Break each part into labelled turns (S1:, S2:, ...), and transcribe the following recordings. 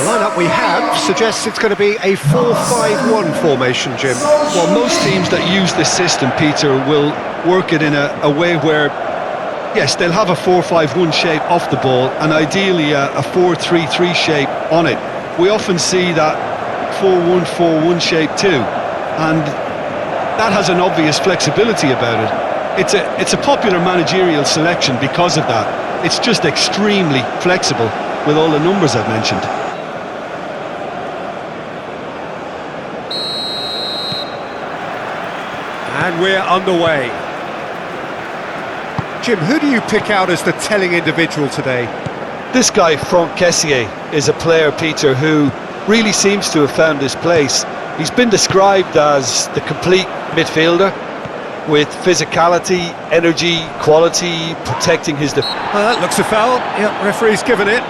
S1: lineup we have suggests it's going to be a 4-5-1 formation, Jim.
S2: Well, most teams that use this system, Peter, will work it in a way where, yes, they'll have a 4-5-1 shape off the ball and ideally a 4-3-3 shape on it. We often see that 4-1-4-1 shape too, and that has an obvious flexibility about it. It's a popular managerial selection because of that. It's just extremely flexible with all the numbers I've mentioned.
S1: And we're underway. Jim, who do you pick out as the telling individual today?
S2: This guy, Franck Kessié, is a player, Peter, who really seems to have found his place. He's been described as the complete midfielder with physicality, energy, quality, protecting his defence.
S1: That looks a foul. Yep, referee's given it.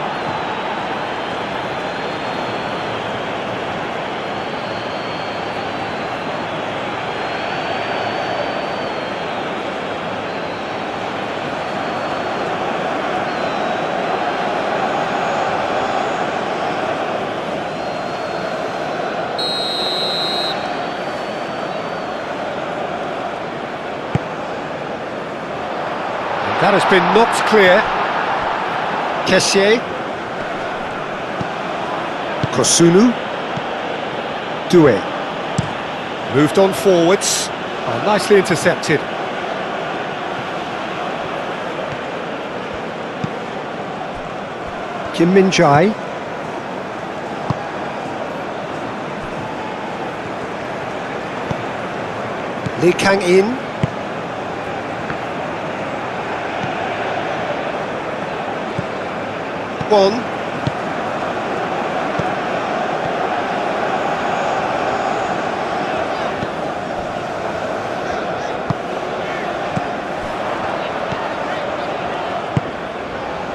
S1: That has been knocked clear. Kessié. Kosunu. Doué. Moved on forwards. Oh, nicely intercepted. Kim Min-jae. Lee Kang-in. One.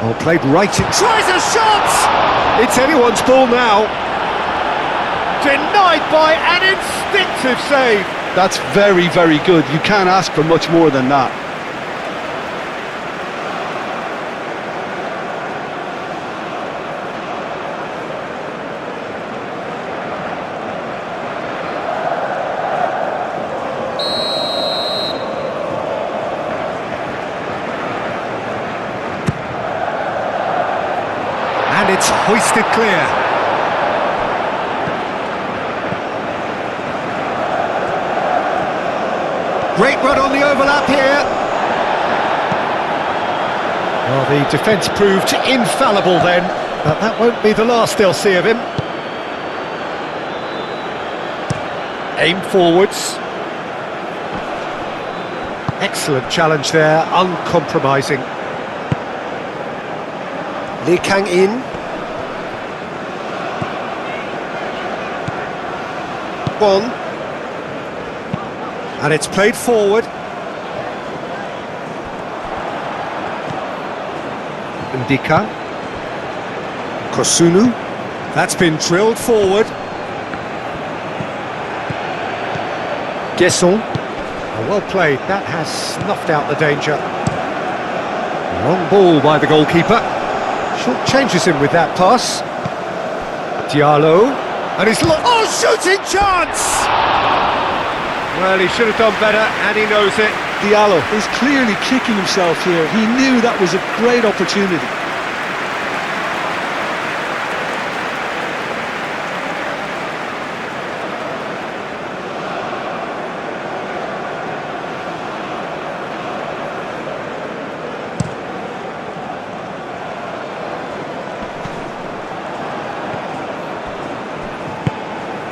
S1: Oh, played right. It tries a shot! It's anyone's ball now. Denied by an instinctive save.
S2: That's very, very good. You can't ask for much more than that.
S1: And it's hoisted clear. Great run on the overlap here. Well, the defence proved infallible then, but that won't be the last they'll see of him. Aim forwards. Excellent challenge there, uncompromising. Lee Kang-in. One. And it's played forward. Ndika. Kosunu. That's been drilled forward. Guesson. Oh, well played. That has snuffed out the danger. Long ball by the goalkeeper. Short changes him with that pass. Diallo. And he's... Oh, shooting chance! Well, he should have done better, and he knows it.
S2: Diallo is clearly kicking himself here. He knew that was a great opportunity.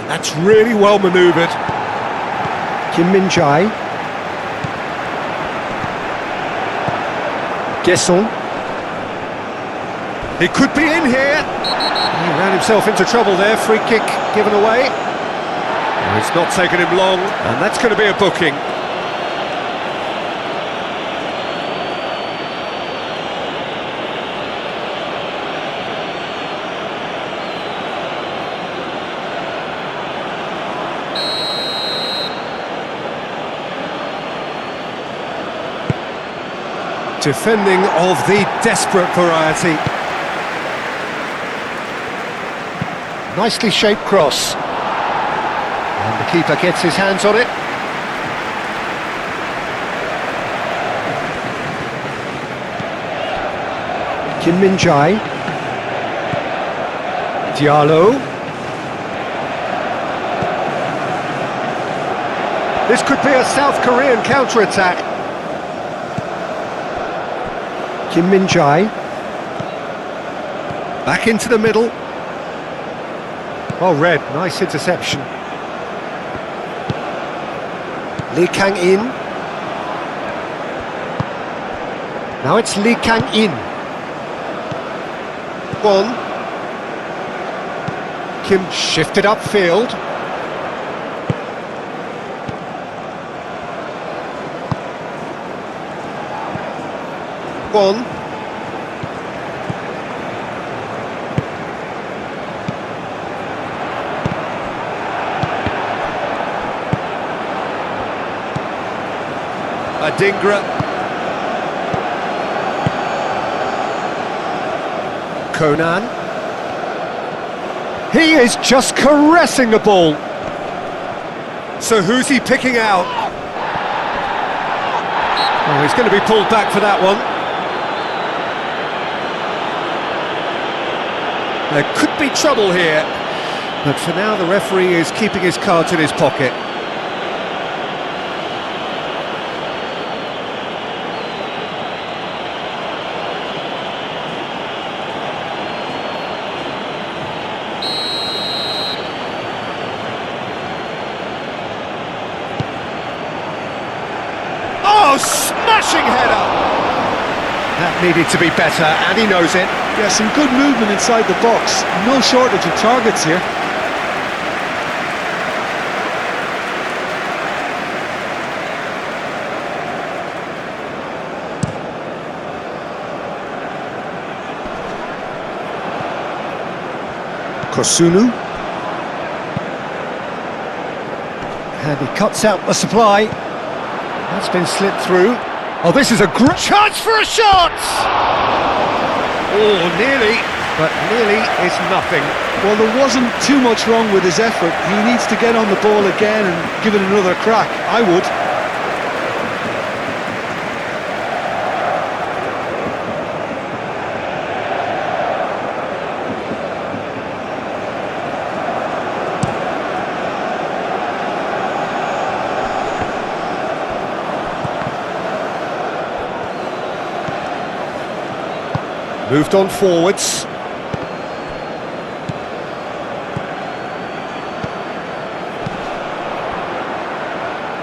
S1: That's really well manoeuvred. Kim Min-jae. Guesson. He could be in here. He ran himself into trouble there. Free kick given away. Well, it's not taken him long, and that's going to be a booking. Defending of the desperate variety. Nicely shaped cross. And the keeper gets his hands on it. Kim Min-jae. Diallo. This could be a South Korean counter-attack. Kim Min-jae. Back into the middle. Well read, nice interception. Lee Kang-in. Now it's Lee Kang-in. Kwon. Kim shifted upfield. Kwon. Adingra. Conan. He is just caressing the ball. So who's he picking out? Oh, he's going to be pulled back for that one. There could be trouble here, but for now the referee is keeping his cards in his pocket. Oh, smashing header! That needed to be better, and he knows it.
S2: Yeah, some good movement inside the box. No shortage of targets here.
S1: Kosunu. And he cuts out the supply. That's been slipped through. Oh, this is a great chance for a shot! Oh, nearly, but nearly is nothing.
S2: Well, there wasn't too much wrong with his effort. He needs to get on the ball again and give it another crack. I would.
S1: Moved on forwards.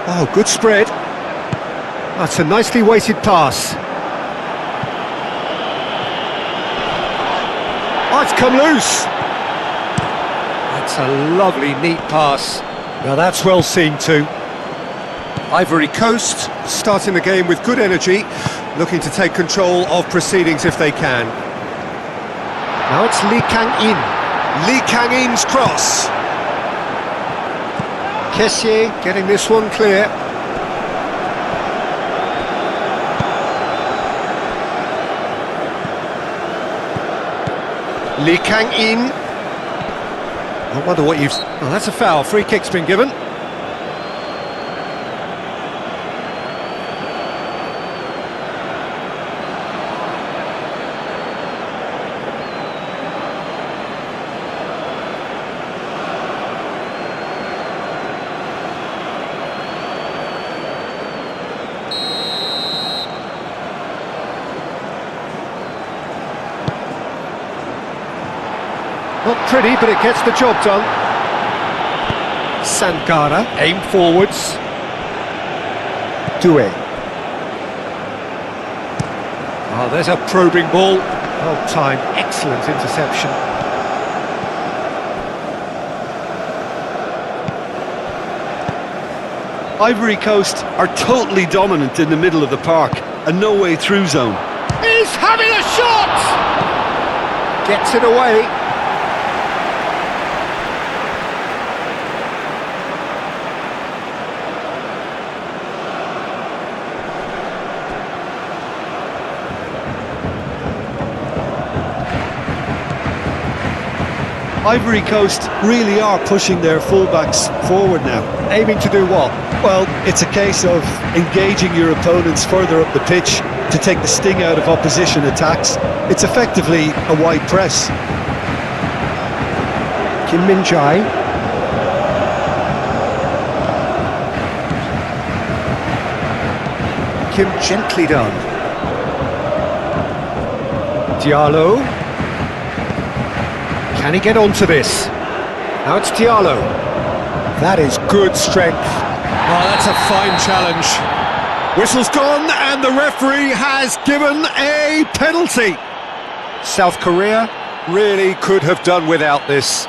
S1: Oh, good spread. That's a nicely weighted pass. Oh, it's come loose. That's a lovely, neat pass. Now that's well seen too. Ivory Coast starting the game with good energy, looking to take control of proceedings if they can. Now it's Lee Kang-in. Lee Kang-in's cross. Kessier getting this one clear. Lee Kang-in. I wonder what you've... Oh, that's a foul. Free kick's been given. Not pretty, but it gets the job done. Sankara, aim forwards. Due. Oh, there's a probing ball. Well timed, excellent interception.
S2: Ivory Coast are totally dominant in the middle of the park. A no-way through zone.
S1: He's having a shot! Gets it away.
S2: Ivory Coast really are pushing their fullbacks forward now.
S1: Aiming to do what?
S2: Well, it's a case of engaging your opponents further up the pitch to take the sting out of opposition attacks. It's effectively a wide press.
S1: Kim Min-jae. Kim gently done. Diallo. Can he get onto this? Now it's Diallo. That is good strength. Oh, that's a fine challenge. Whistle's gone and the referee has given a penalty. South Korea really could have done without this.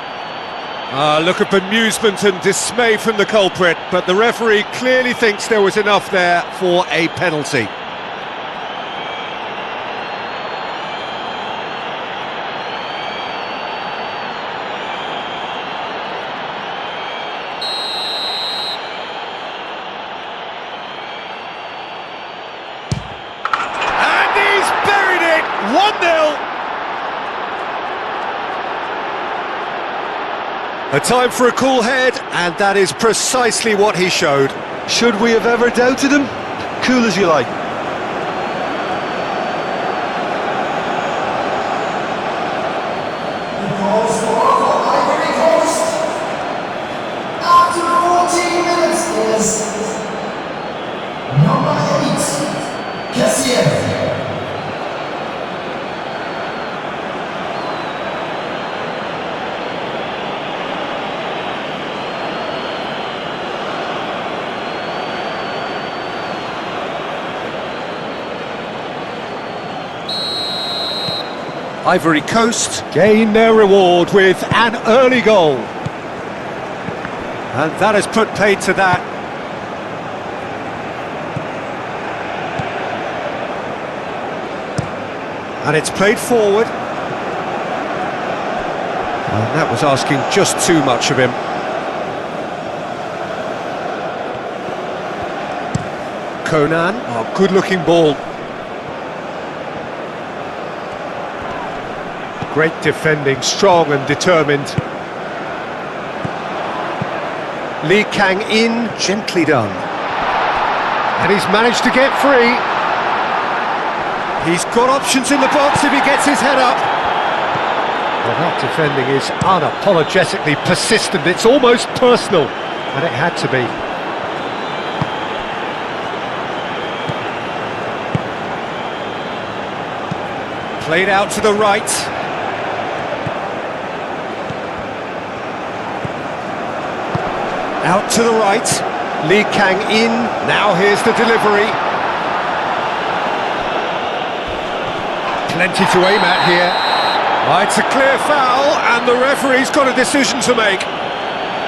S1: Look of bemusement and dismay from the culprit, but the referee clearly thinks there was enough there for a penalty. And he's buried it! 1-0! A time for a cool head, and that is precisely what he showed.
S2: Should we have ever doubted him? Cool as you like.
S3: Ivory Coast. After 14 minutes is number 8, Cassier.
S1: Ivory Coast gain their reward with an early goal. And that has put paid to that. And it's played forward. And that was asking just too much of him. Conan, oh, good-looking ball. Great defending, strong and determined. Lee Kang-in, gently done. And he's managed to get free. He's got options in the box if he gets his head up. Well, that defending is unapologetically persistent. It's almost personal, and it had to be. Played out to the right. Out to the right, Lee Kang-in, now here's the delivery. Plenty to aim at here. Oh, it's a clear foul, and the referee's got a decision to make.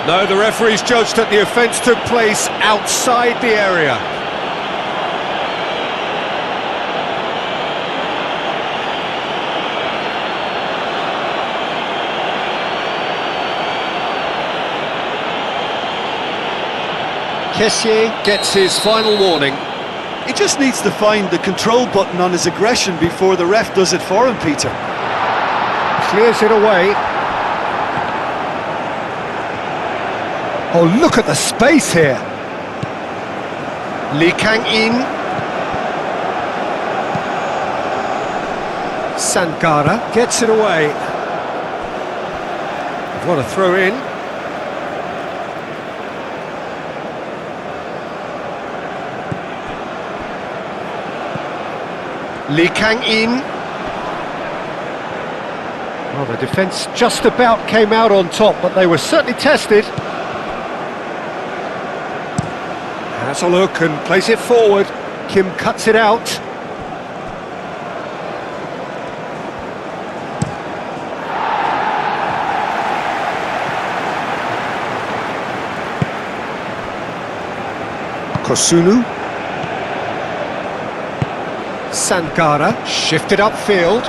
S1: No, the referee's judged that the offence took place outside the area. Kessier gets his final warning.
S2: He just needs to find the control button on his aggression before the ref does it for him, Peter.
S1: Clears it away. Oh, look at the space here. Lee Kang-in. Sankara gets it away. What a throw in. Lee Kang-in. Well, the defence just about came out on top, but they were certainly tested. Has a look and plays it forward. Kim cuts it out. Kosunu. Sankara shifted upfield.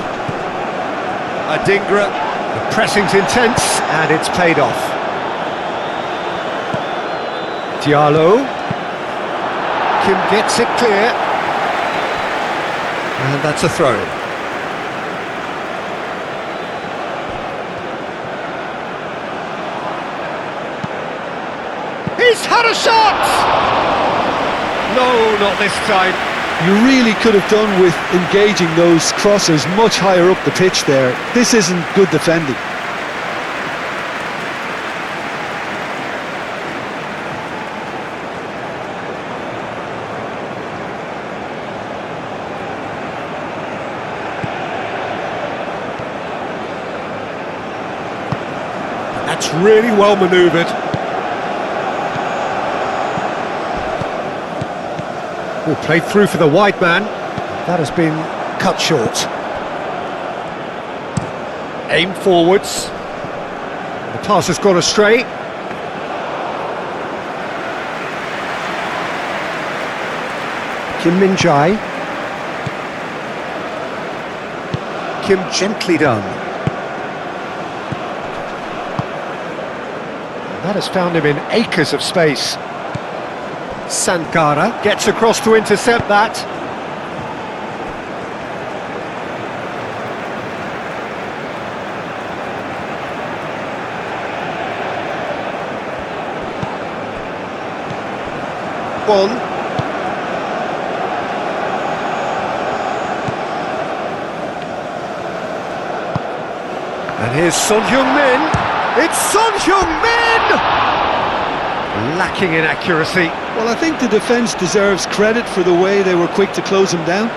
S1: Adingra, the pressing's intense and it's paid off. Diallo. Kim gets it clear. And that's a throw-in. He's had a shot! No, not this time.
S2: You really could have done with engaging those crossers much higher up the pitch there. This isn't good defending.
S1: That's really well manoeuvred. Well, played through for the wide man. That has been cut short. Aim forwards. The pass has gone astray. Kim Min-jae. Kim gently done. That has found him in acres of space. Sankara gets across to intercept that. One. And here's Son Heung-min. It's Son Heung-min! Lacking in accuracy.
S2: Well, I think the defence deserves credit for the way they were quick to close him down.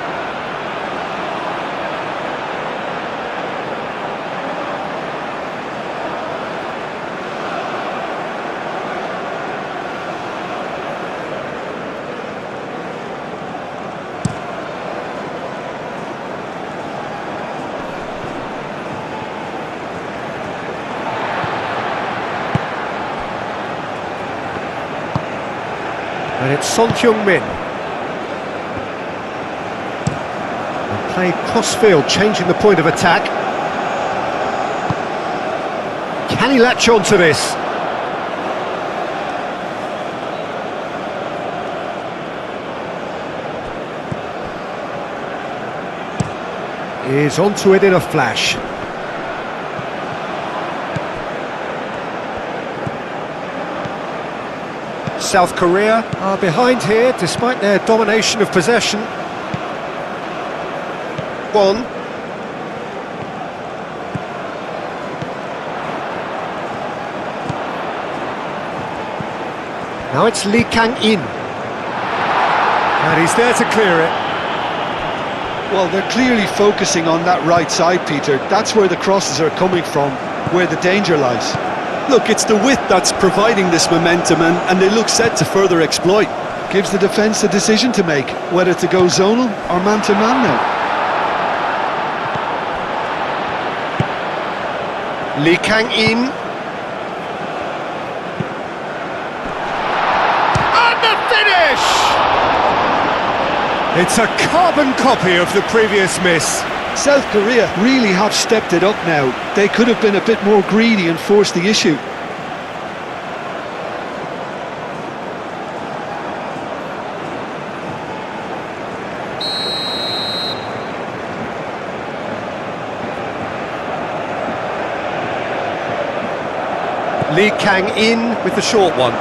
S1: And it's Son Heung-min. Play cross-field, changing the point of attack. Can he latch on to this? Is onto it in a flash. South Korea are behind here despite their domination of possession. One. Now it's Lee Kang-in. And he's there to clear it.
S2: Well, they're clearly focusing on that right side, Peter. That's where the crosses are coming from, where the danger lies. Look, it's the width that's providing this momentum, and they look set to further exploit. Gives the defence a decision to make, whether to go zonal or man-to-man now.
S1: Lee Kang-in. And the finish! It's a carbon copy of the previous miss.
S2: South Korea really have stepped it up now. They could have been a bit more greedy and forced the issue.
S1: Lee Kang-in with the short one.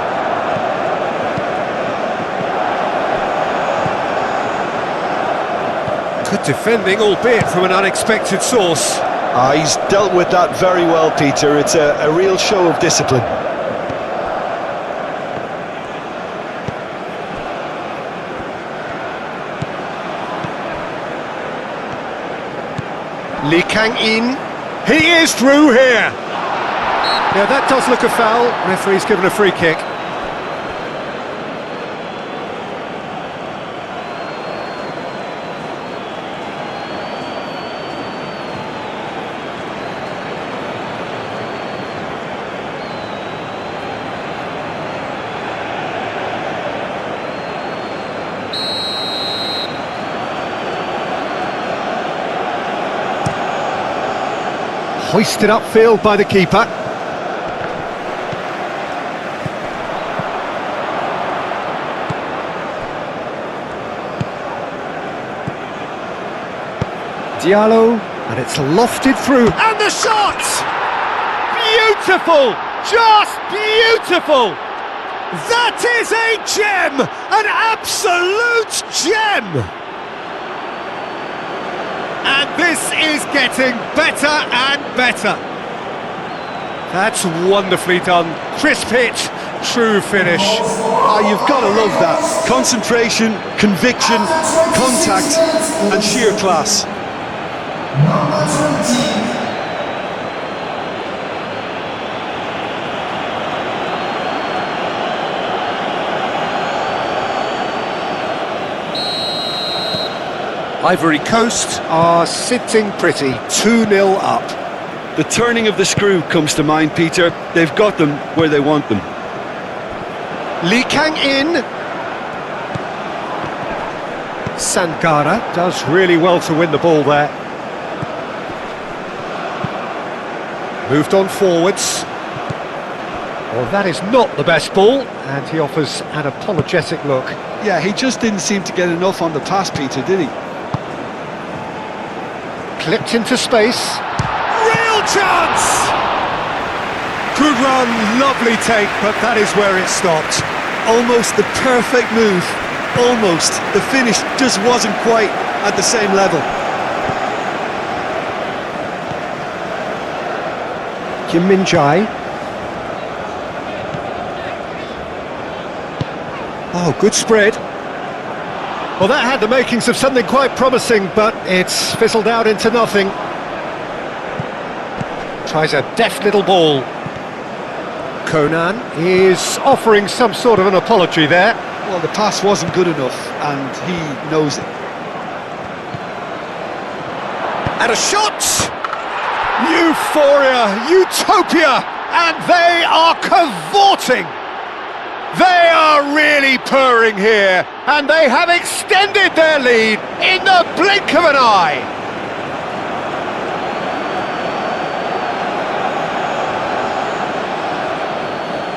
S1: Good defending, albeit from an unexpected source.
S2: He's dealt with that very well, Peter. It's a real show of discipline.
S1: Lee Kang-in. He is through here. Yeah, that does look a foul. Referee's given a free kick. Hoisted upfield by the keeper. Diallo, and it's lofted through, and the shot! Beautiful! Just beautiful! That is a gem! An absolute gem! And this is getting better and better. That's wonderfully done. Crisp hit, true finish.
S2: You've got to love that. Concentration, conviction, contact, and sheer class.
S3: Number 20.
S1: Ivory Coast are sitting pretty, 2-0 up.
S2: The turning of the screw comes to mind, Peter. They've got them where they want them.
S1: Lee Kang in. Sangara does really well to win the ball there. Moved on forwards. Well, that is not the best ball, and he offers an apologetic look.
S2: Yeah, he just didn't seem to get enough on the pass, Peter, did he?
S1: Clipped into space. Real chance! Good run, lovely take, but that is where it stopped.
S2: Almost the perfect move. Almost. The finish just wasn't quite at the same level.
S1: Kim Min-jae. Oh, good spread. Well, that had the makings of something quite promising, but it's fizzled out into nothing. Tries a deft little ball. Conan is offering some sort of an apology there.
S2: Well, the pass wasn't good enough, and he knows it.
S1: And a shot! Euphoria, utopia, and they are cavorting. They are really purring here, and they have extended their lead in the blink of an eye.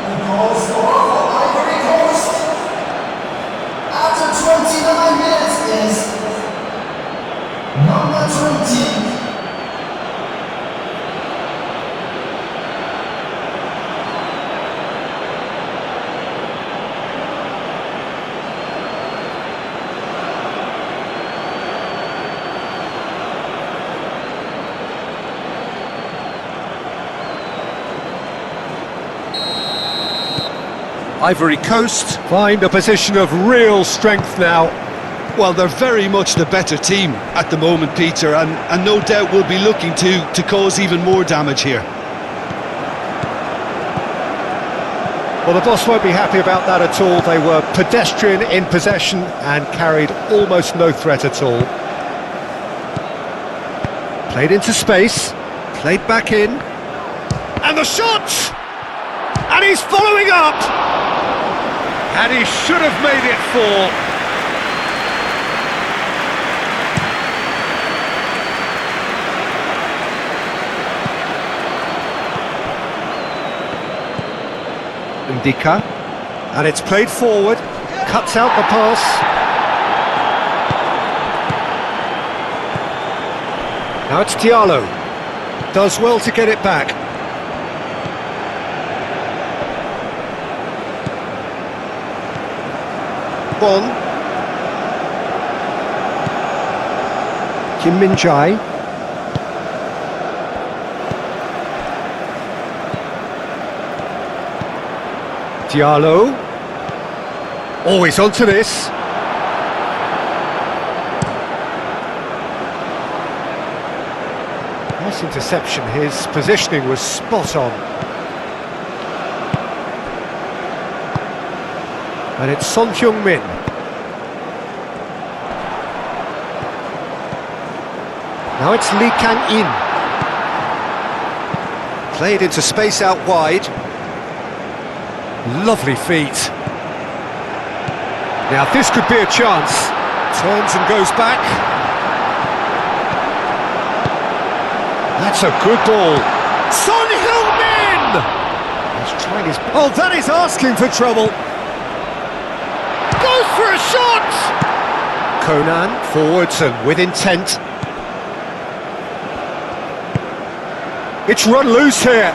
S3: The goal scorer for Ivory Coast after 29 minutes is number 20.
S1: Ivory Coast find a position of real strength now.
S2: Well, they're very much the better team at the moment, Peter, and no doubt will be looking to cause even more damage here.
S1: Well, the boss won't be happy about that at all. They were pedestrian in possession and carried almost no threat at all. Played into space, played back in, and the shot! And he's following up! And he should have made it 4. Ndika, and it's played forward, cuts out the pass. Now it's Diallo, does well to get it back. Bon. Kim Min-jae. Diallo. Always onto this. Nice interception, his positioning was spot on. And it's Son Heung-min. Now it's Lee Kang-in. Played into space out wide. Lovely feet. Now this could be a chance. Turns and goes back. That's a good ball. Son Heung-min! He's trying his... Oh, that is asking for trouble. Goes for a shot! Conan forwards and with intent. It's run loose here.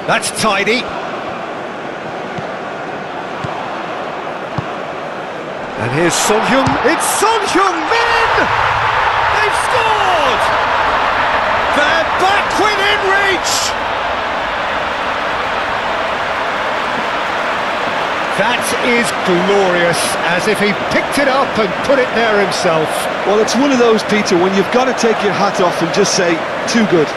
S1: That's tidy. And here's Son Heung. It's Son Heung-min! They've scored! They're back within reach! That is glorious, as if he picked it up and put it there himself.
S2: Well, it's one of those, Peter, when you've got to take your hat off and just say, too good.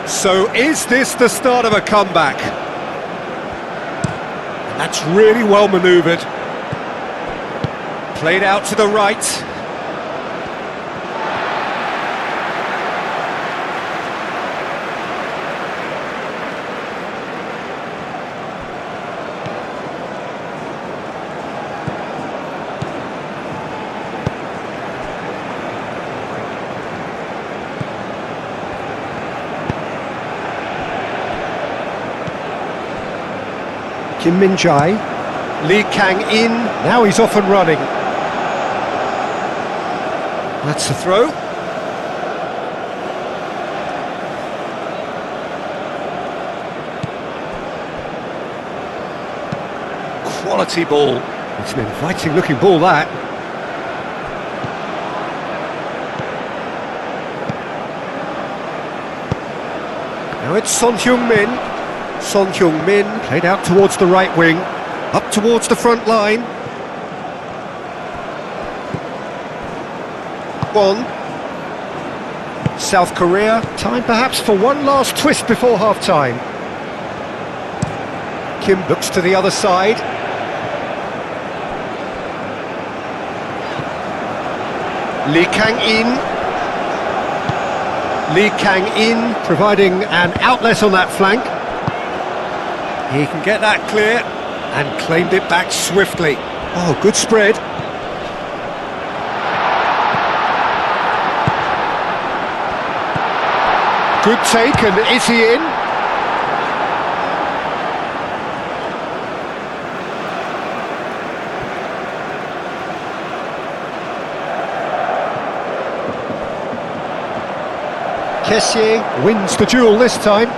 S1: So is this the start of a comeback? That's really well manoeuvred. Played out to the right. Kim Min-jae, Lee Kang-in, now he's off and running. That's the throw. Quality ball. It's an inviting looking ball, that. Now it's Son Heung-min. Son Heung-min played out towards the right wing, up towards the front line. Won. South Korea, time perhaps for one last twist before half-time. Kim looks to the other side. Lee Kang-in. Lee Kang-in providing an outlet on that flank. He can get that clear and claimed it back swiftly. Oh, good spread. Good take, and is he in? Kessier wins the duel this time.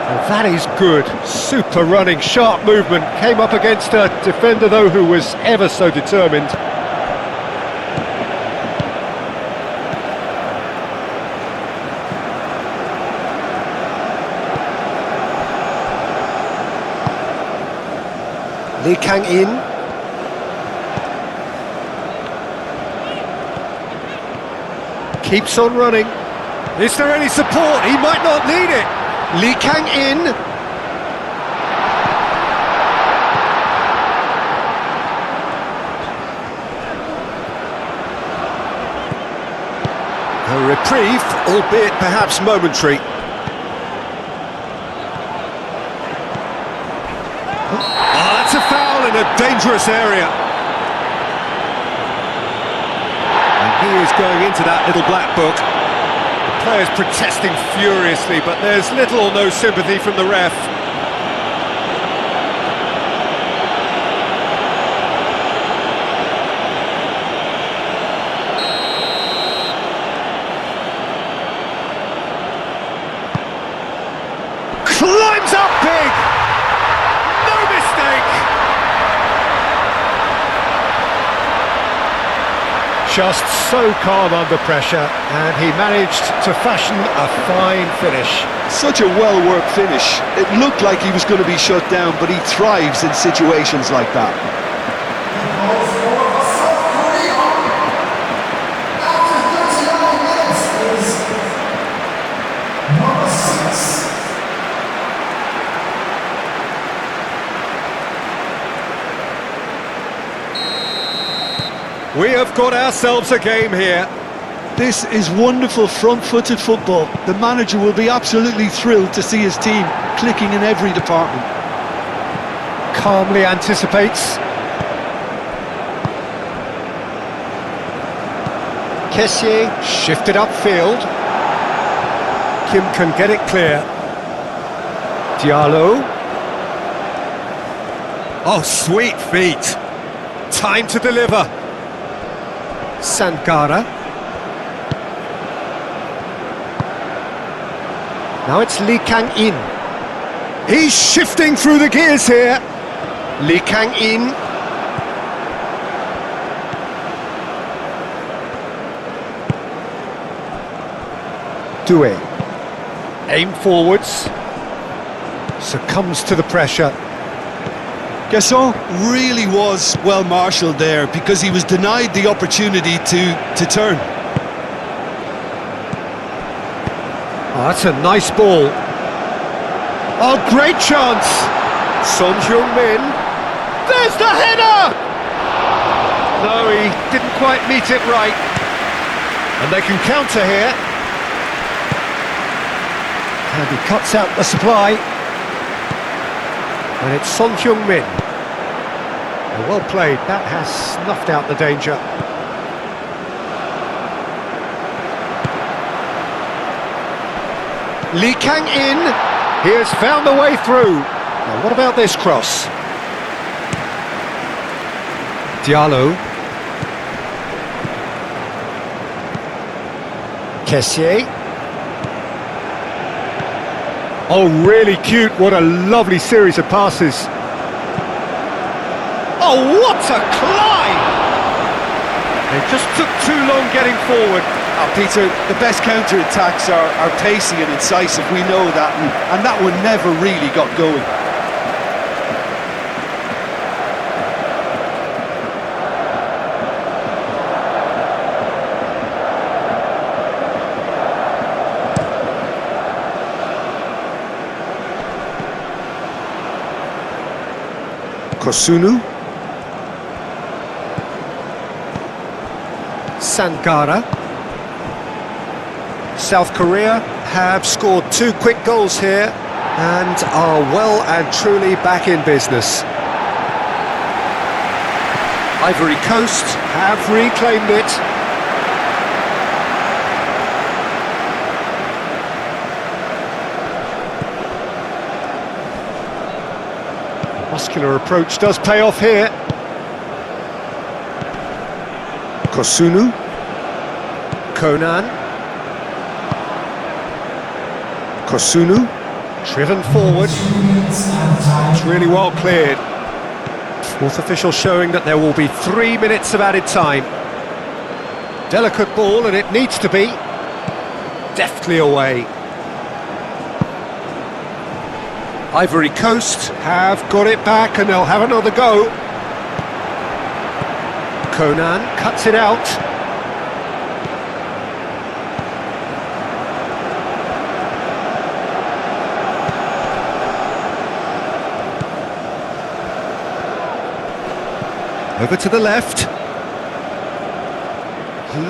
S1: And that is good. Super running, sharp movement. Came up against a defender, though, who was ever so determined. Lee Kang-in. Keeps on running. Is there any support? He might not need it. Lee Kang-in. A reprieve, albeit perhaps momentary. That's a foul in a dangerous area. And he is going into that little black book. Players protesting furiously, but there's little or no sympathy from the ref. Climbs up big! No mistake! Just so calm under pressure, and he managed to fashion a fine finish.
S2: Such a well-worked finish. It looked like he was going to be shut down, but he thrives in situations like that.
S1: We have got ourselves a game here.
S2: This is wonderful front-footed football. The manager will be absolutely thrilled to see his team clicking in every department.
S1: calmly anticipates. Kessié shifted upfield. Kim can get it clear. Diallo. Oh, sweet feet. Time to deliver. Sankara. Now it's Lee Kang-in. He's shifting through the gears here. Lee Kang-in. Doué. Aim forwards. Succumbs to the pressure.
S2: Gasson really was well marshalled there because he was denied the opportunity to turn.
S1: Oh, that's a nice ball. Oh, great chance! Son Heung-min. There's the header! No, he didn't quite meet it right. And they can counter here. And he cuts out the supply. And it's Son Heung-min. Well played, that has snuffed out the danger. Lee Kang-in, he has found the way through. Now what about this cross? Diallo. Kessié. Oh, really cute, what a lovely series of passes. Oh, what a climb! It just took too long getting forward.
S2: Peter, the best counter-attacks are pacey and incisive, we know that, and that one never really got going.
S1: Kosunu. Sankara. South Korea have scored 2 quick goals here and are well and truly back in business. Ivory Coast have reclaimed it. Muscular approach does pay off here. Kosunu. Conan. Kosunu, driven forward. It's really well cleared. Fourth official showing that there will be 3 minutes of added time. Delicate ball, and it needs to be. Deftly away. Ivory Coast have got it back, and they'll have another go. Conan cuts it out. Over to the left.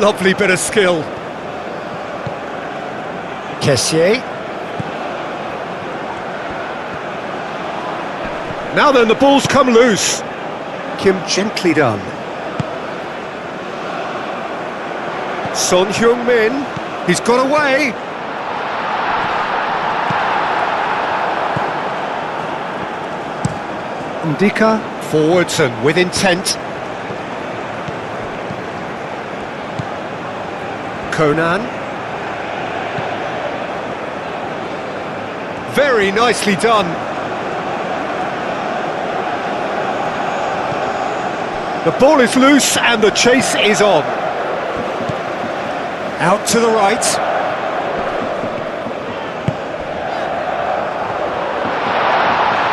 S1: Lovely bit of skill. Kessié. Now then, the ball's come loose. Kim gently done. Son Heung-min. He's got away. Ndika. Forwards and with intent. Conan. Very nicely done. The ball is loose and the chase is on. Out to the right.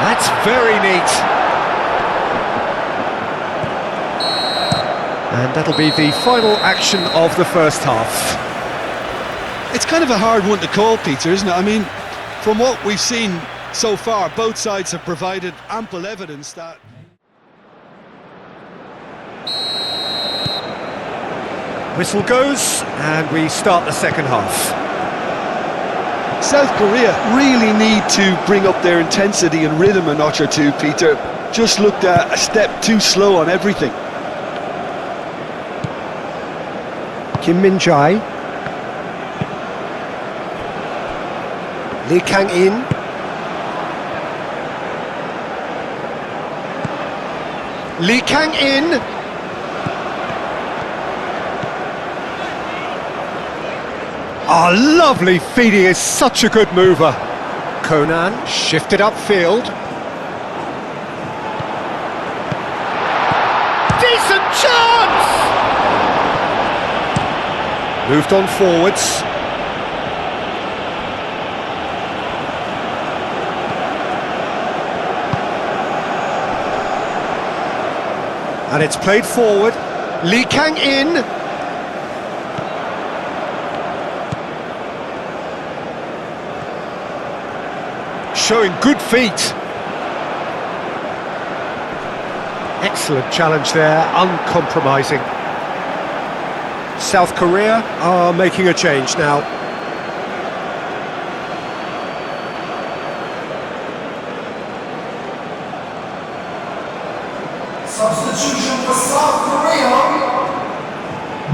S1: That's very neat. And that'll be the final action of the first half.
S2: It's kind of a hard one to call, Peter, isn't it? I mean, from what we've seen so far, both sides have provided ample evidence that...
S1: Whistle goes, and we start the second half.
S2: South Korea really need to bring up their intensity and rhythm a notch or two, Peter. just looked a step too slow on everything.
S1: Kim Min-jae. Lee Kang-in. Lee Kang-in. Oh, lovely feed, he is such a good mover. Conan shifted upfield. Decent chance! Moved on forwards. And it's played forward. Lee Kang-in. Showing good feet. Excellent challenge there, uncompromising. South Korea are making a change now.
S3: Substitution for South Korea.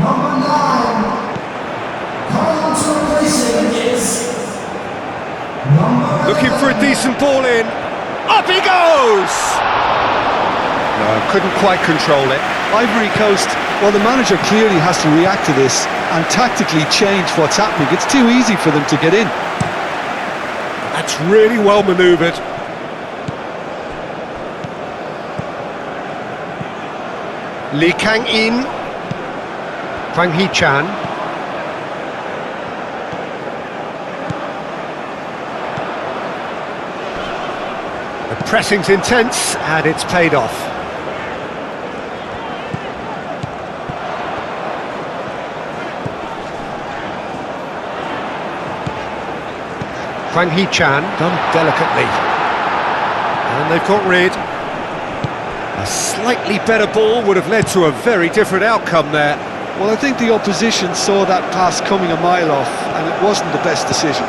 S3: Number 9. Coming on to replace him is number
S1: Looking for a
S3: 11.
S1: decent ball in. Up he goes! No, couldn't quite control it.
S2: Ivory Coast, well, the manager clearly has to react to this and tactically change what's happening. It's too easy for them to get in.
S1: That's really well manoeuvred. Lee Kang-in. Hwang Hee-chan. The pressing's intense and it's paid off. Hwang Hee-chan done delicately. And they've got rid. A slightly better ball would have led to a very different outcome there.
S2: Well, I think the opposition saw that pass coming a mile off, and it wasn't the best decision.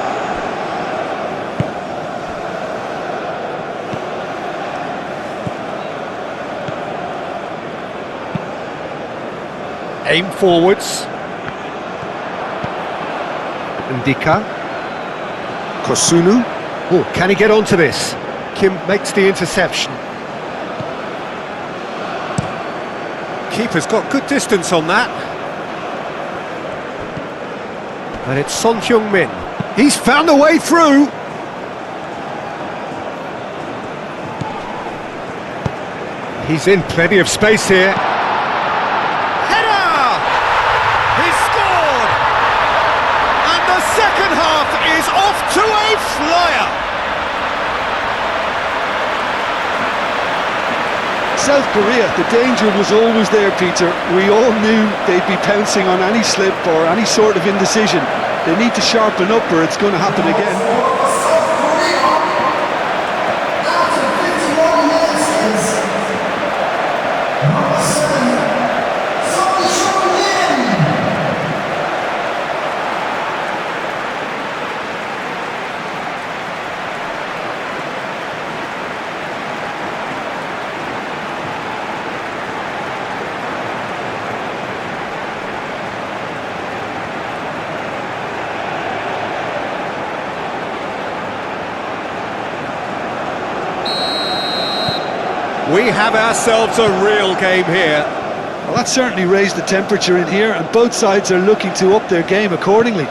S1: Aim forwards. Ndika. Kosunu. Oh, can he get onto this? Kim makes the interception. Keeper's got good distance on that. And it's Son Heung-min. He's found a way through. He's in plenty of space here. Header! He's scored! And the second half is off to a flyer.
S2: South Korea, the danger was always there, Peter. We all knew they'd be pouncing on any slip or any sort of indecision. They need to sharpen up or it's going to happen again.
S3: For South Korea. After 51 minutes is number 7. Son Heung-min.
S1: We have ourselves a real game here.
S2: Well, that certainly raised the temperature in here, and both sides are looking to up their game accordingly.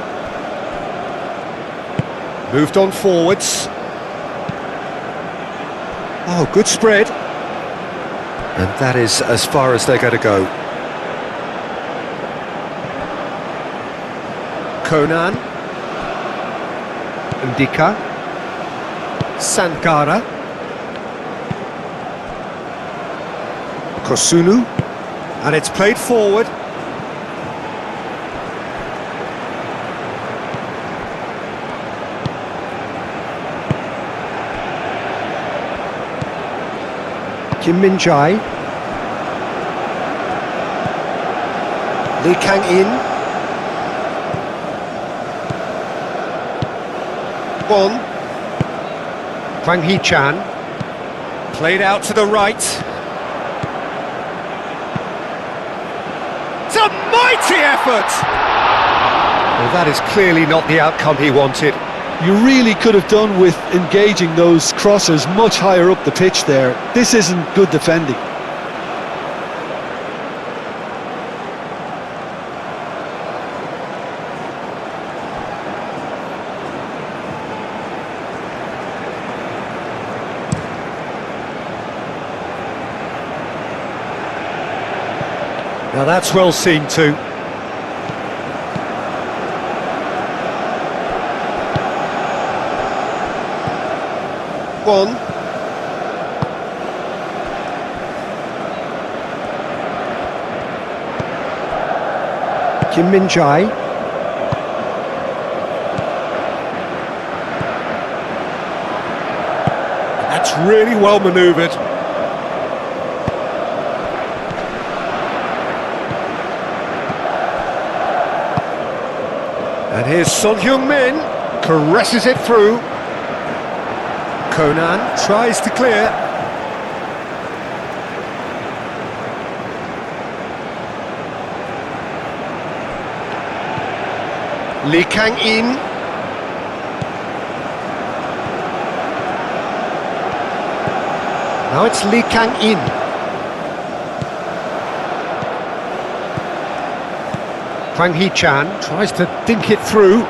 S1: Moved on forwards. Oh, good spread. And that is as far as they're going to go. Conan. Ndika. Sankara. Kosunu. And it's played forward. Kim Min-jae. Lee Kang-in. Hwang Hee-chan. Played out to the right. It's a mighty effort! Well, that is clearly not the outcome he wanted.
S2: You really could have done with engaging those crossers much higher up the pitch there. This isn't good defending.
S1: Now that's well seen too. One. Kim Min-jae. That's really well manoeuvred. And here's Son Heung-min, caresses it through. Conan tries to clear. Lee Kang-in. Now it's Lee Kang-in. Hwang Hee-chan tries to dink it through.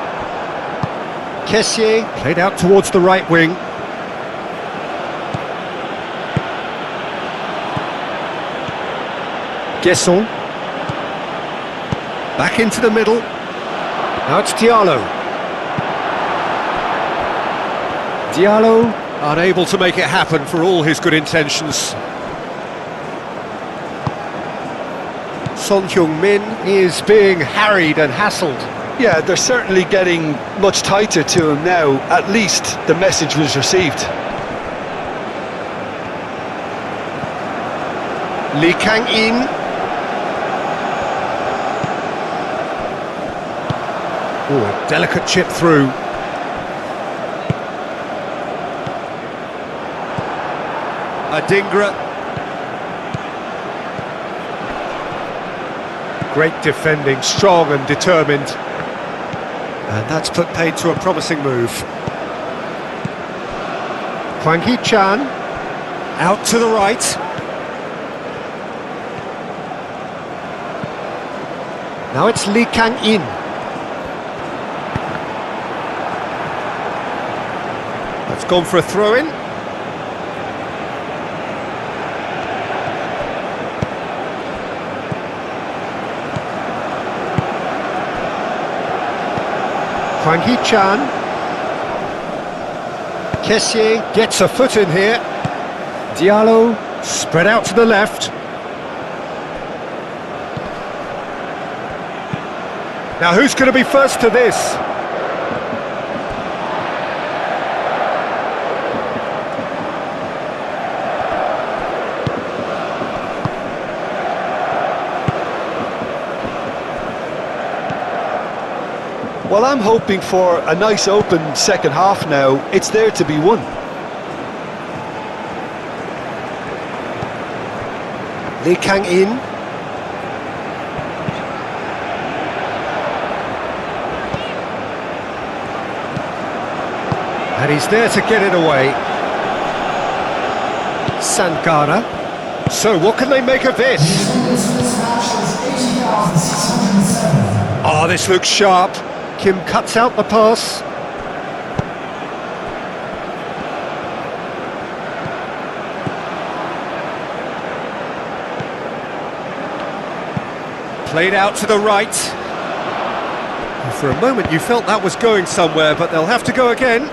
S1: Kessier played out towards the right wing. Guesson. Back into the middle. Now it's Diallo. Diallo unable to make it happen for all his good intentions. Son Heung-min is being harried and hassled.
S2: Yeah, they're certainly getting much tighter to him now. At least the message was received.
S1: Lee Kang-in. Oh, a delicate chip through. Adingra. Great defending, strong and determined. And that's put paid to a promising move. Hwang Hee-chan, out to the right. Now it's Lee Kang-in. That's gone for a throw-in. Hwang Hee-chan. Kessier gets a foot in here. Diallo spread out to the left. Now who's going to be first to this?
S2: Well, I'm hoping for a nice open second half now. It's there to be won.
S1: Lee Kang-in. And he's there to get it away. Sankara. So what can they make of this? Oh, this looks sharp. Kim cuts out the pass. Played out to the right. For a moment you felt that was going somewhere, but they'll have to go again.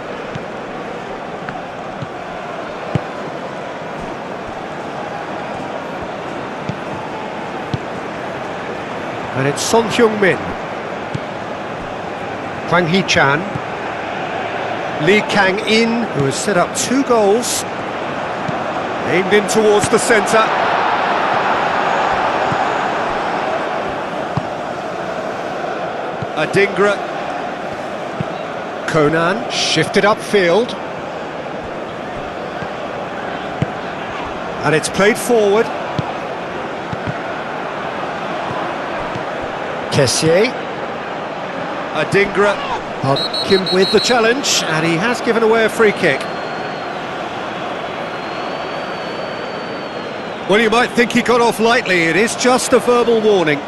S1: And it's Son Heung-min. Hwang Hee-chan. Lee Kang-in, who has set up 2 goals. Aimed in towards the centre. Adingra. Conan shifted upfield. And it's played forward. Kessié. Adingra. Kim with the challenge, and he has given away a free kick. Well, you might think he got off lightly. It is just a verbal warning.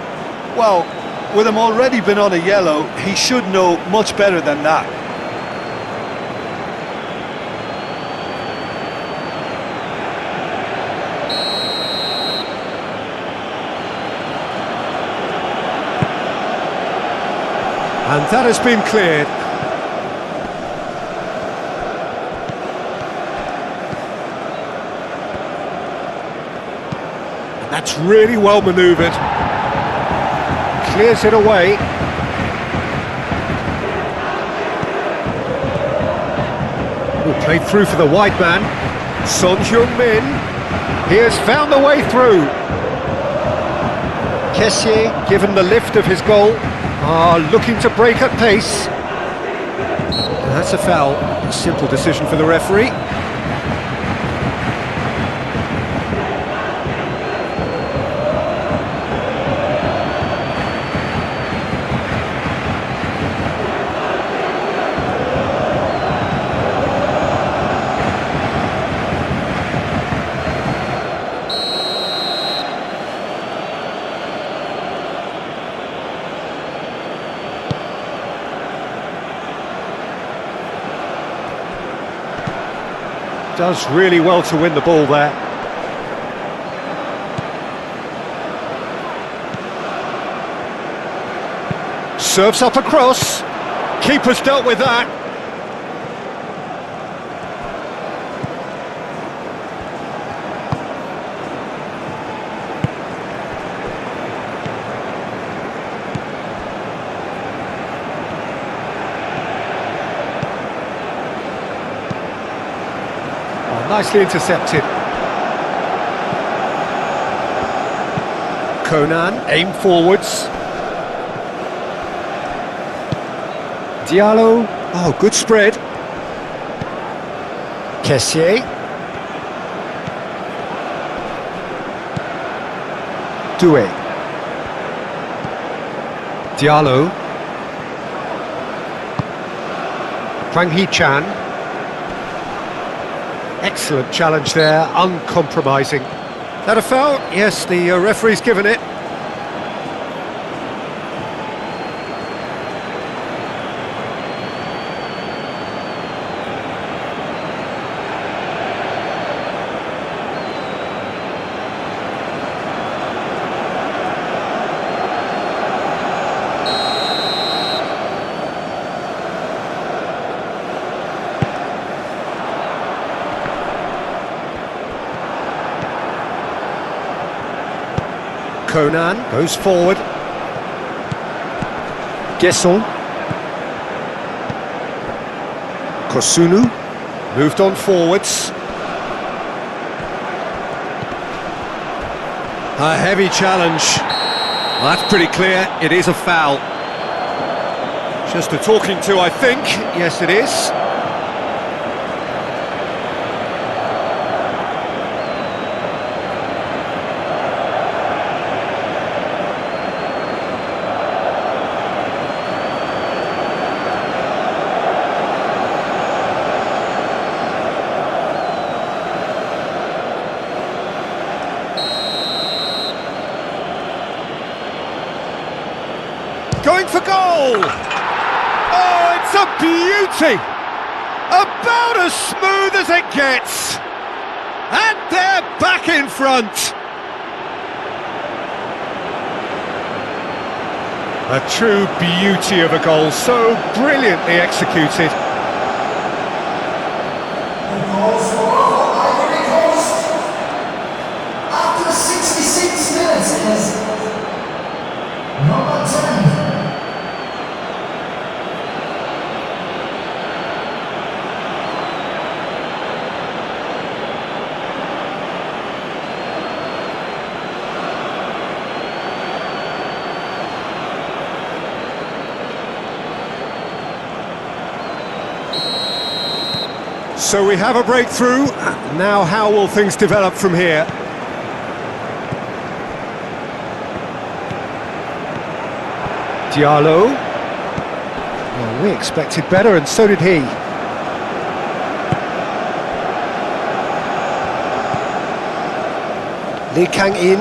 S2: Well, with him already been on a yellow, he should know much better than that.
S1: And that has been cleared. And that's really well manoeuvred. Clears it away. Ooh, played through for the wide man. Son Heung-min. He has found the way through. Kessié, given the lift of his goal, looking to break at pace. And that's a foul. A simple decision for the referee. Does really well to win the ball there. Serves up a cross. Keeper's dealt with that. Nicely intercepted. Conan, aim forwards. Diallo, oh, good spread. Kessié. Doué. Diallo. Hwang Hee-chan. Excellent challenge there, uncompromising. That a foul? Yes, the referee's given it. Conan goes forward. Gesson. Kosunu moved on forwards. A heavy challenge. Well, that's pretty clear. It is a foul. Just a talking to, I think. Yes, it is. Going for goal! Oh, it's a beauty! About as smooth as it gets! And they're back in front! A true beauty of a goal, so brilliantly executed.
S3: The goal scorer for Ivory Coast after 66 minutes is number 10.
S1: So we have a breakthrough. Now how will things develop from here? Diallo. Well, we expected better, and so did he. Lee Kang-in.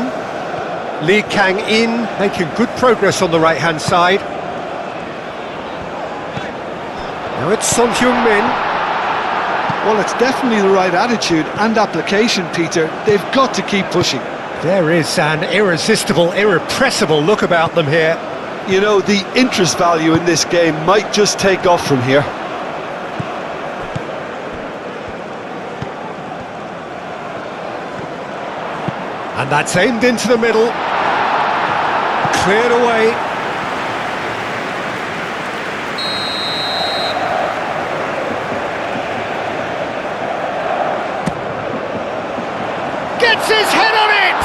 S1: Lee Kang-in making good progress on the right-hand side. Now it's Son Heung-min.
S2: Well, it's definitely the right attitude and application, Peter. They've got to keep pushing.
S1: There is an irresistible, irrepressible look about them here.
S2: You know, the interest value in this game might just take off from here.
S1: And that's aimed into the middle. Cleared away. Gets his head on it!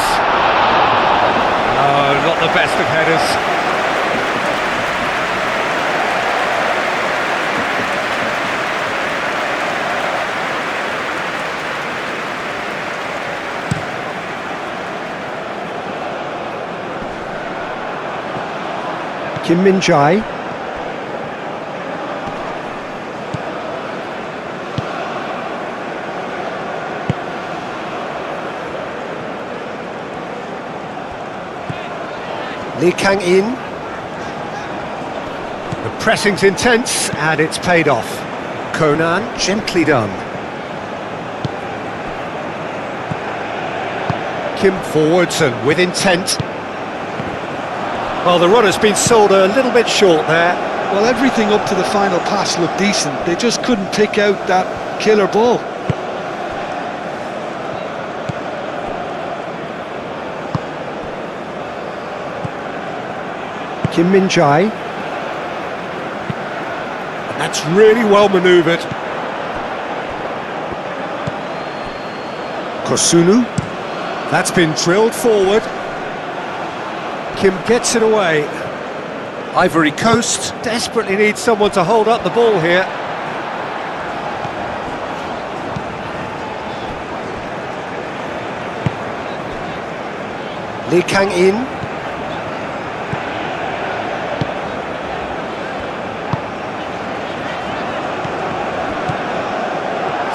S1: Oh, not the best of headers. Kim Min-jae. Lee Kang-in. The pressing's intense and it's paid off. Conan, gently done. Kim forwards and with intent. Well, the run has been sold a little bit short there.
S2: Well, everything up to the final pass looked decent. They just couldn't pick out that killer ball.
S1: Kim Min-jae. That's really well manoeuvred. Kosunu. That's been drilled forward. Kim gets it away. Ivory Coast desperately needs someone to hold up the ball here. Lee Kang-in.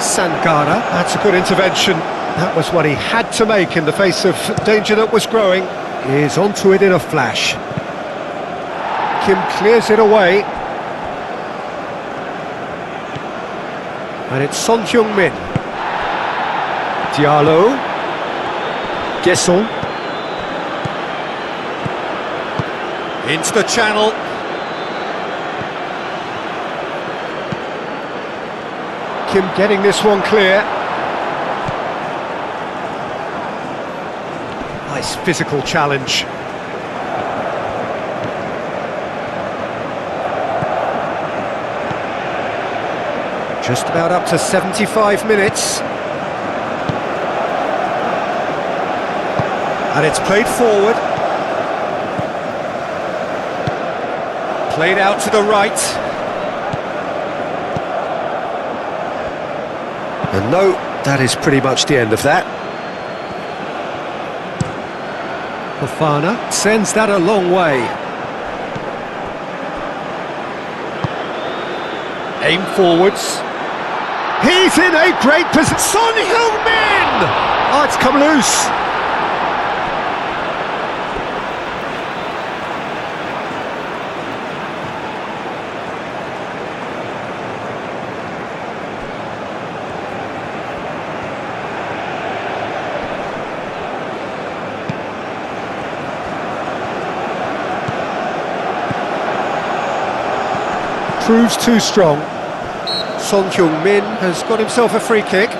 S1: Sangara, that's a good intervention. That was what he had to make in the face of danger that was growing. Is onto it in a flash. Kim clears it away. And it's Son Heung-min. Diallo. Guesson. Into the channel. Kim getting this one clear. Nice physical challenge. Just about up to 75 minutes. And it's played forward. Played out to the right. And no, that is pretty much the end of that. Fofana sends that a long way. Aim forwards. He's in a great position. Son Heung-min! Oh, it's come loose. Proves too strong. Son Heung-min has got himself a free kick.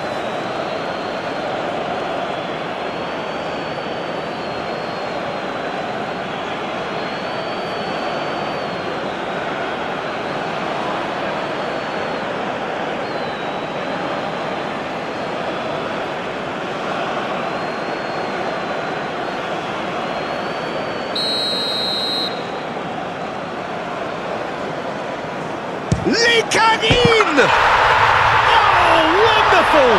S1: Lee Kang-in! Oh, wonderful!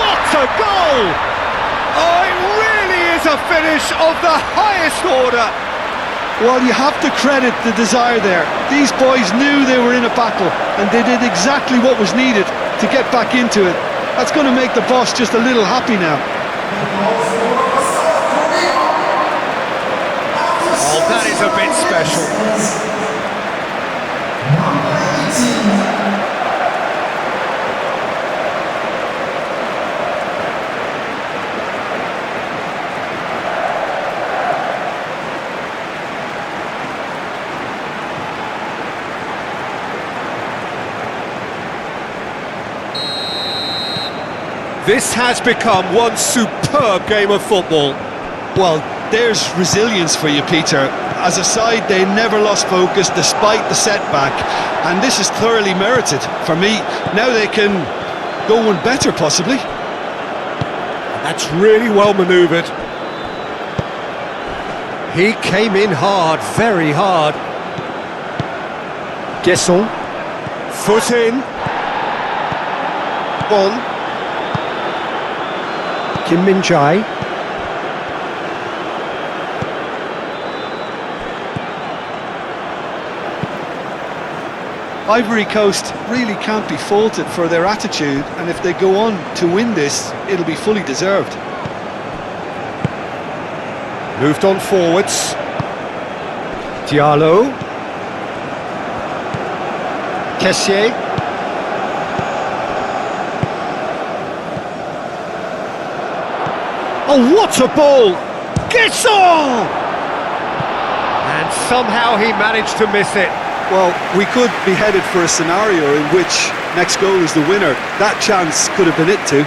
S1: What a goal! Oh, it really is a finish of the highest order!
S2: Well, you have to credit the desire there. These boys knew they were in a battle, and they did exactly what was needed to get back into it. That's going to make the boss just a little happy now.
S1: Oh, that is a bit special. This has become one superb game of football.
S2: Well, there's resilience for you, Peter. As a side, they never lost focus despite the setback, and this is thoroughly merited for me. Now they can go one better, possibly.
S1: That's really well manoeuvred. He came in hard, very hard. Guesson. Foot in. On. Kim Min-jae.
S2: Ivory Coast really can't be faulted for their attitude, and if they go on to win this, it'll be fully deserved.
S1: Moved on forwards. Diallo. Kessié. Oh, what a ball! Guesson! And somehow he managed to miss it.
S2: Well, we could be headed for a scenario in which next goal is the winner. That chance could have been it too.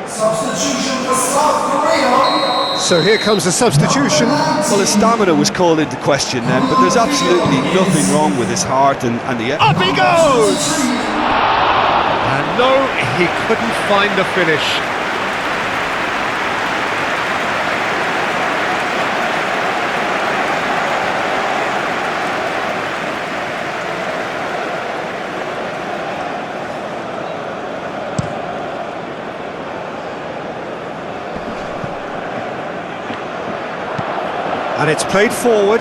S3: Substitution for South Korea.
S1: So here comes the substitution.
S2: Well, his stamina was called into question then, but there's absolutely nothing wrong with his heart and the...
S1: Up he goes! And no, he couldn't find the finish. And it's played forward.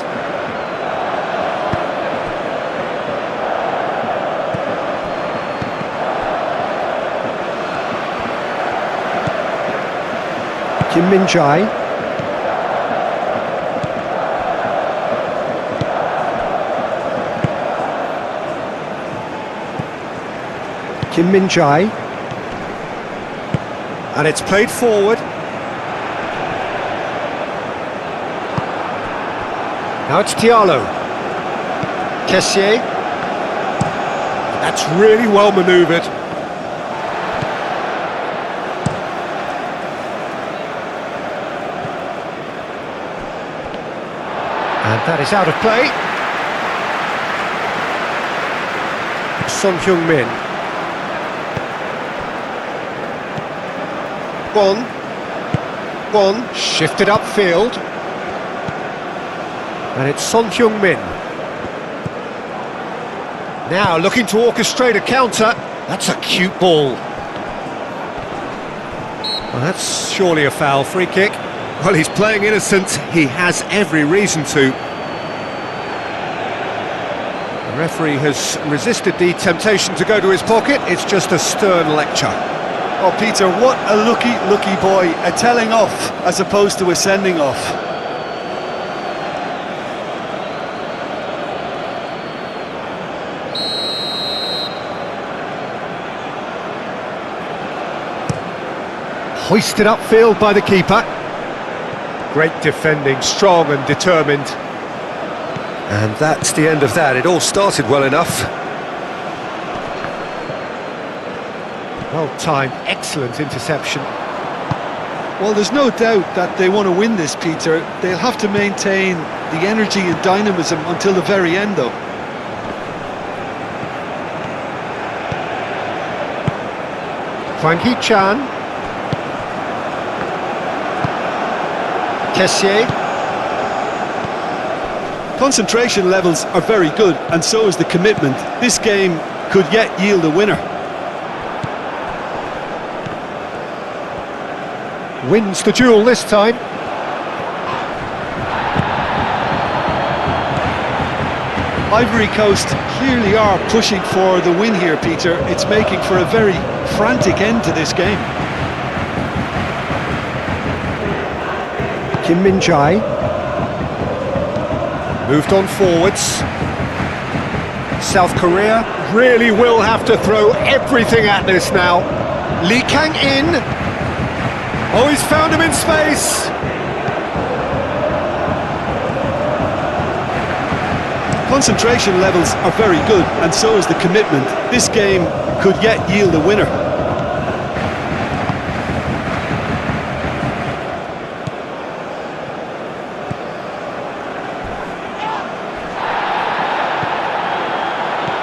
S1: Kim Min-jae. Kim Min-jae. And it's played forward. Now it's Diallo. Kessié. That's really well manoeuvred. And that is out of play. Son Heung-min. One. Shifted upfield. And it's Son Heung-min. Now looking to orchestrate a counter. That's a cute ball. Well, that's surely a foul. Free kick. Well, he's playing innocent. He has every reason to. The referee has resisted the temptation to go to his pocket. It's just a stern lecture.
S2: Oh, Peter, what a lucky boy. A telling off as opposed to a sending off.
S1: Hoisted upfield by the keeper. Great defending, strong and determined. And that's the end of that. It all started well enough. Well timed, excellent interception.
S2: Well, there's no doubt that they want to win this, Peter. They'll have to maintain the energy and dynamism until the very end, though.
S1: Hwang Hee-chan. Kessié.
S2: Concentration levels are very good, and so is the commitment. This game could yet yield a winner.
S1: Wins the duel this time.
S2: Ivory Coast clearly are pushing for the win here, Peter. It's making for a very frantic end to this game.
S1: Kim Min-jae. Moved on forwards. South Korea really will have to throw everything at this now. Lee Kang-in. Oh, he's found him in space.
S2: Concentration levels are very good, and so is the commitment. This game could yet yield a winner.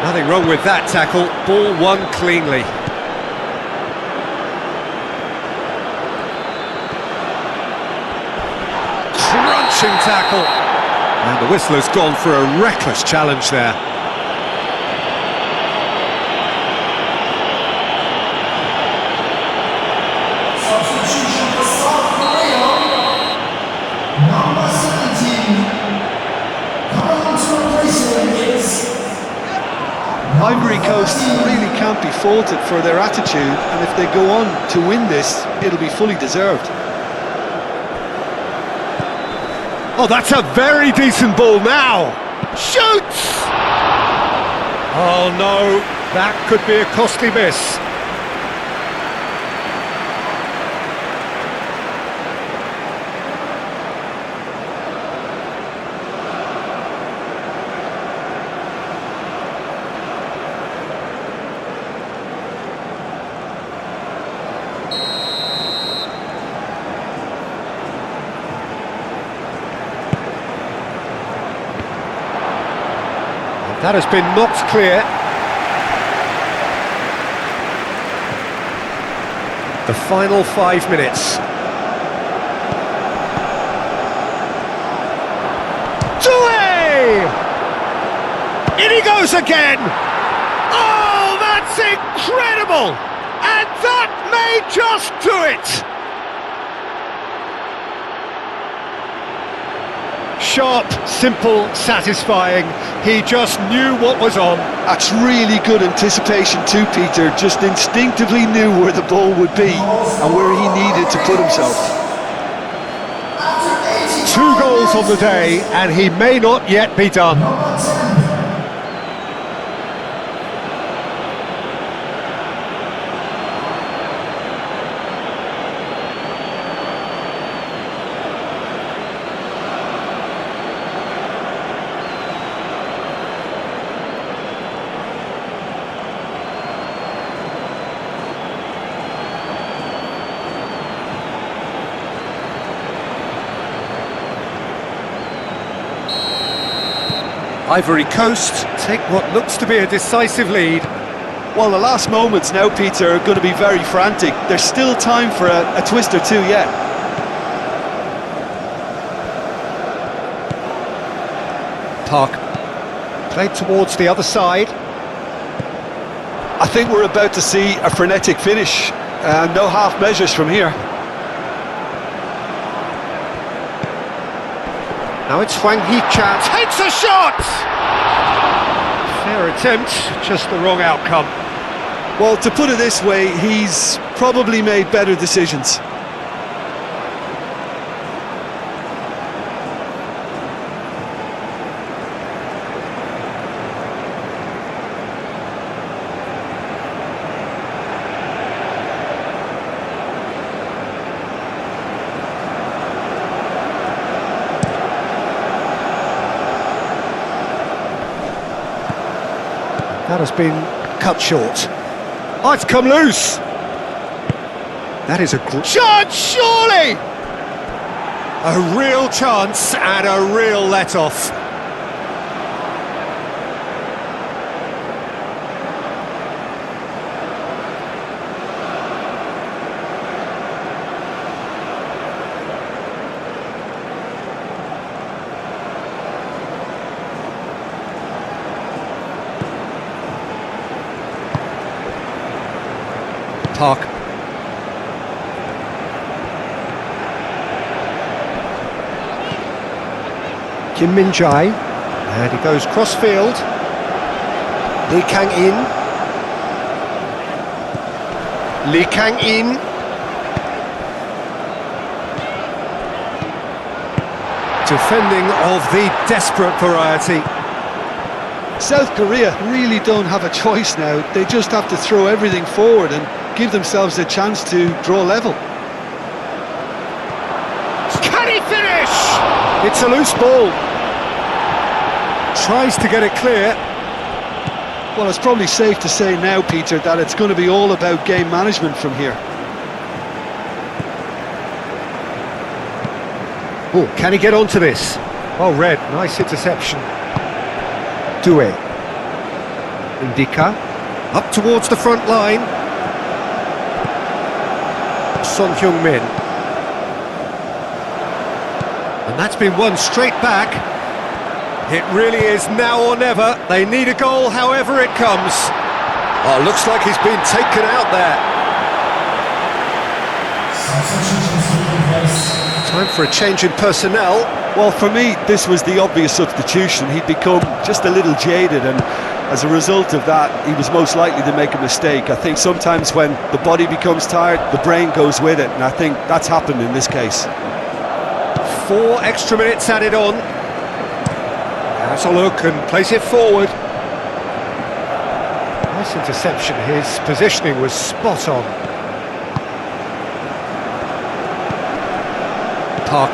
S1: Nothing wrong with that tackle. Ball won cleanly. Crunching tackle. And the whistler's gone for a reckless challenge there.
S3: Substitution for South Korea. Number 17. Coming on to replace him is...
S2: Ivory Coast really can't be faulted for their attitude, and if they go on to win this, it'll be fully deserved.
S1: Oh, that's a very decent ball now. Shoots! Oh no, that could be a costly miss. That has been knocked clear. The final 5 minutes. Doué! In he goes again! Oh, that's incredible! And that may just do it! Sharp, simple, satisfying. He just knew what was on.
S2: That's really good anticipation too, Peter. Just instinctively knew where the ball would be and where he needed to put himself.
S1: 2 goals on the day, and he may not yet be done. Ivory Coast take what looks to be a decisive lead.
S2: Well, the last moments now, Peter, are going to be very frantic. There's still time for a twist or two yet.
S1: Park played towards the other side.
S2: I think we're about to see a frenetic finish. No half measures from here.
S1: Now it's Hwang Hee-chan, takes a shot! Fair attempt, just the wrong outcome.
S2: Well, to put it this way, he's probably made better decisions.
S1: That has been cut short. Oh, it's come loose! That is a chance, surely! A real chance and a real let-off. Park. Kim Min-jae. And he goes cross-field. Lee Kang-in. Lee Kang-in. Defending of the desperate variety.
S2: South Korea really don't have a choice now. They just have to throw everything forward and give themselves a chance to draw level.
S1: Can he finish? It's a loose ball. Tries to get it clear.
S2: Well, it's probably safe to say now, Peter, that it's going to be all about game management from here.
S1: Oh, can he get onto this? Oh, Red, nice interception. Due. Indika. Up towards the front line. Son Heung-min. And that's been won straight back. It really is now or never. They need a goal however it comes. Oh, looks like he's been taken out there. Time for a change in personnel.
S2: Well, for me, this was the obvious substitution. He'd become just a little jaded, and as a result of that, he was most likely to make a mistake. I think sometimes when the body becomes tired, the brain goes with it, and I think that's happened in this case.
S1: 4 extra minutes added on. Has a look and plays it forward. Nice interception. His positioning was spot on. Park.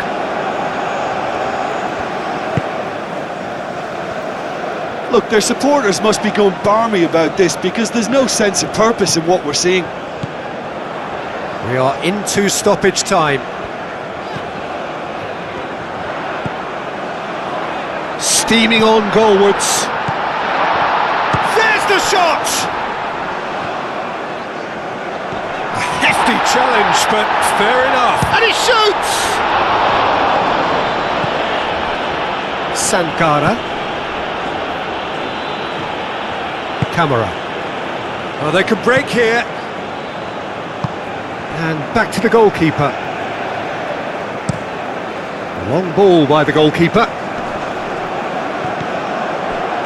S2: Look, their supporters must be going barmy about this because there's no sense of purpose in what we're seeing.
S1: We are into stoppage time. Steaming on goalwards. There's the shot! A hefty challenge, but fair enough. And he shoots! Sankara. Camera. Well, they could break here. And back to the goalkeeper. Long ball by the goalkeeper.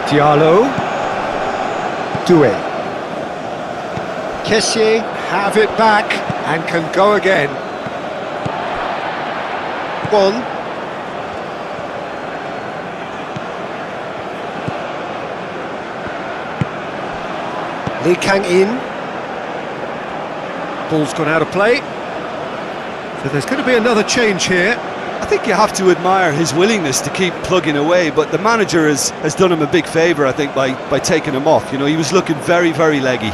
S1: Diallo. Due. Kessié have it back and can go again. One. Lee Kang-in. Ball's gone out of play. So there's going to be another change here.
S2: I think you have to admire his willingness to keep plugging away, but the manager has done him a big favour, I think, by taking him off. You know, he was looking very, very leggy.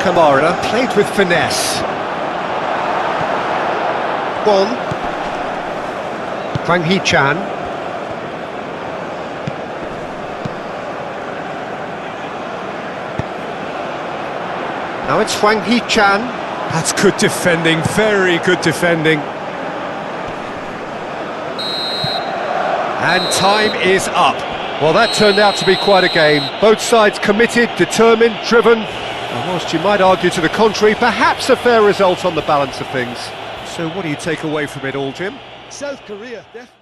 S1: Kamara played with finesse. One. Hwang Hee-chan. Now it's Hwang Hee-chan. That's good defending, very good defending. And time is up. Well, that turned out to be quite a game. Both sides committed, determined, driven. And whilst you might argue to the contrary, perhaps a fair result on the balance of things. So what do you take away from it all, Jim?
S2: South Korea, definitely.